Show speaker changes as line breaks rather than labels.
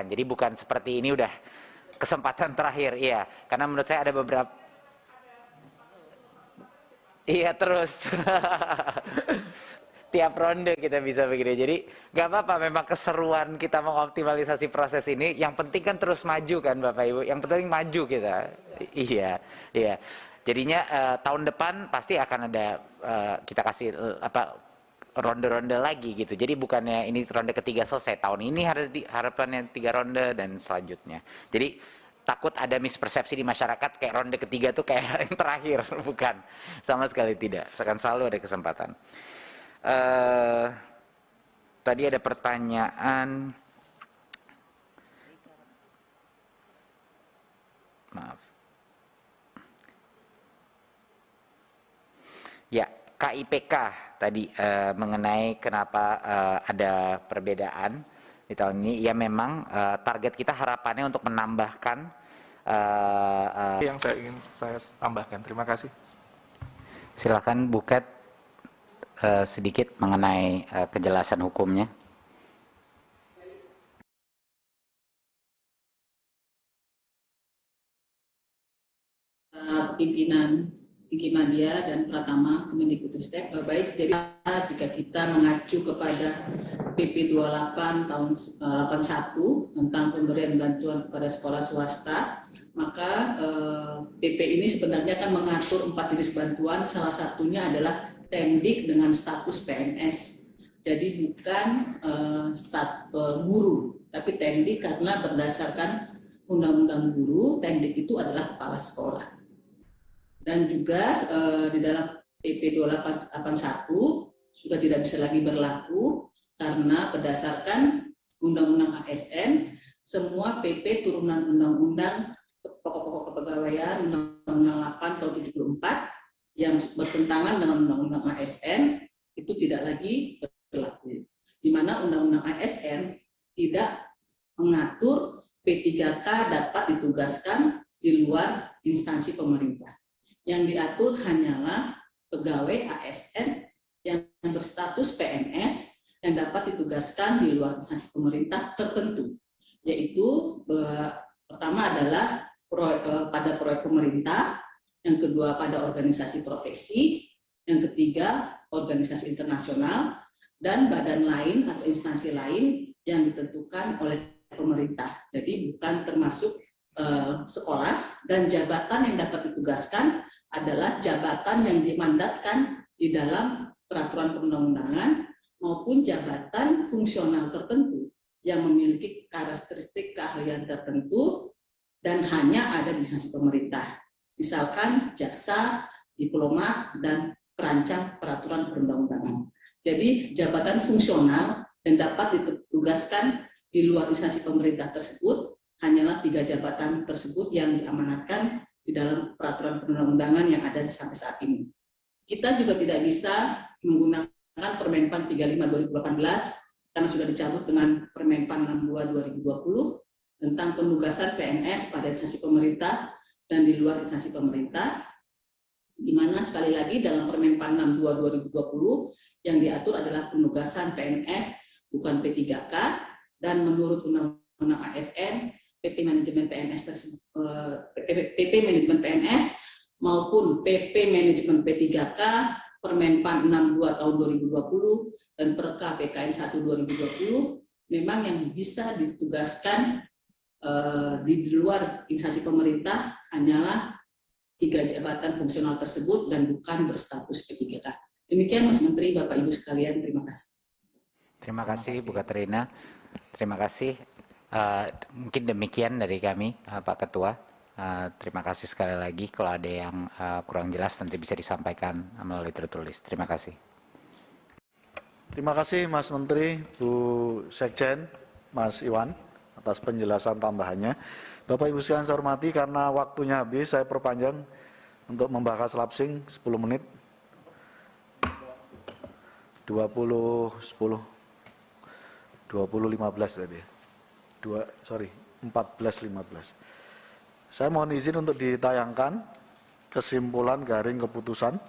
Jadi bukan seperti ini udah kesempatan terakhir, iya. Karena menurut saya ada beberapa, iya terus. Tiap ronde kita bisa begini. Jadi nggak apa-apa, memang keseruan kita mengoptimalisasi proses ini. Yang penting kan terus maju kan Bapak Ibu. Yang penting maju kita. Iya, iya. Jadinya tahun depan pasti akan ada kita kasih ronde-ronde lagi gitu. Jadi bukannya ini ronde ketiga selesai, tahun ini harapannya 3 ronde dan selanjutnya. Jadi takut ada mispersepsi di masyarakat kayak ronde ketiga tuh kayak yang terakhir, bukan, sama sekali tidak. Akan selalu ada kesempatan. Tadi ada pertanyaan, maaf ya, KIPK tadi mengenai kenapa ada perbedaan di tahun ini. Ya memang target kita harapannya untuk menambahkan
yang saya tambahkan. Terima kasih.
Silakan Buket sedikit mengenai kejelasan hukumnya.
Pimpinan Tinggi Media dan Pratama Kemendikbudristek. Baik, jadi jika kita mengacu kepada PP 28 tahun 81 tentang pemberian bantuan kepada sekolah swasta, maka PP ini sebenarnya akan mengatur 4 jenis bantuan, salah satunya adalah tendik dengan status PNS. Jadi bukan guru, tapi tendik karena berdasarkan Undang-Undang Guru, tendik itu adalah kepala sekolah. Dan juga di dalam PP 2881 sudah tidak bisa lagi berlaku karena berdasarkan Undang-Undang ASN, semua PP turunan Undang-Undang Pokok-pokok Kepegawaian Undang-Undang 8 tahun 74 yang bertentangan dengan Undang-Undang ASN itu tidak lagi berlaku. Di mana Undang-Undang ASN tidak mengatur P3K dapat ditugaskan di luar instansi pemerintah. Yang diatur hanyalah pegawai ASN yang berstatus PNS yang dapat ditugaskan di luar instansi pemerintah tertentu, yaitu pertama adalah pada proyek pemerintah, yang kedua pada organisasi profesi, yang ketiga organisasi internasional, dan badan lain atau instansi lain yang ditentukan oleh pemerintah. Jadi bukan termasuk sekolah, dan jabatan yang dapat ditugaskan adalah jabatan yang dimandatkan di dalam peraturan perundang-undangan maupun jabatan fungsional tertentu yang memiliki karakteristik keahlian tertentu dan hanya ada di instansi pemerintah. Misalkan jaksa, diplomat, dan perancang peraturan perundang-undangan. Jadi jabatan fungsional yang dapat ditugaskan di luar instansi pemerintah tersebut hanyalah 3 jabatan tersebut yang diamanatkan di dalam peraturan perundang-undangan yang ada sampai saat ini. Kita juga tidak bisa menggunakan Permenpan 35 2018 karena sudah dicabut dengan Permenpan 62 2020 tentang penugasan PNS pada instansi pemerintah dan di luar instansi pemerintah, di mana sekali lagi dalam Permenpan 62 2020 yang diatur adalah penugasan PNS bukan P3K, dan menurut Undang-Undang ASN, PP Manajemen PNS tersebut, PP Manajemen PNS maupun PP Manajemen P3K, Permenpan 62 tahun 2020 dan Perka PKN 1 2020 memang yang bisa ditugaskan di luar instansi pemerintah hanyalah 3 jabatan fungsional tersebut dan bukan berstatus P3K. Demikian Mas Menteri, Bapak Ibu sekalian, terima kasih.
Terima kasih Bu Katrina. Terima kasih. Mungkin demikian dari kami, Pak Ketua. Terima kasih sekali lagi. Kalau ada yang kurang jelas nanti bisa disampaikan melalui tertulis. Terima kasih.
Terima kasih Mas Menteri, Bu Sekjen, Mas Iwan atas penjelasan tambahannya. Bapak Ibu sekalian saya hormati, karena waktunya habis saya perpanjang untuk membahas lapsing 10 menit. 2015 tadi. 14.15. Saya mohon izin untuk ditayangkan kesimpulan garing keputusan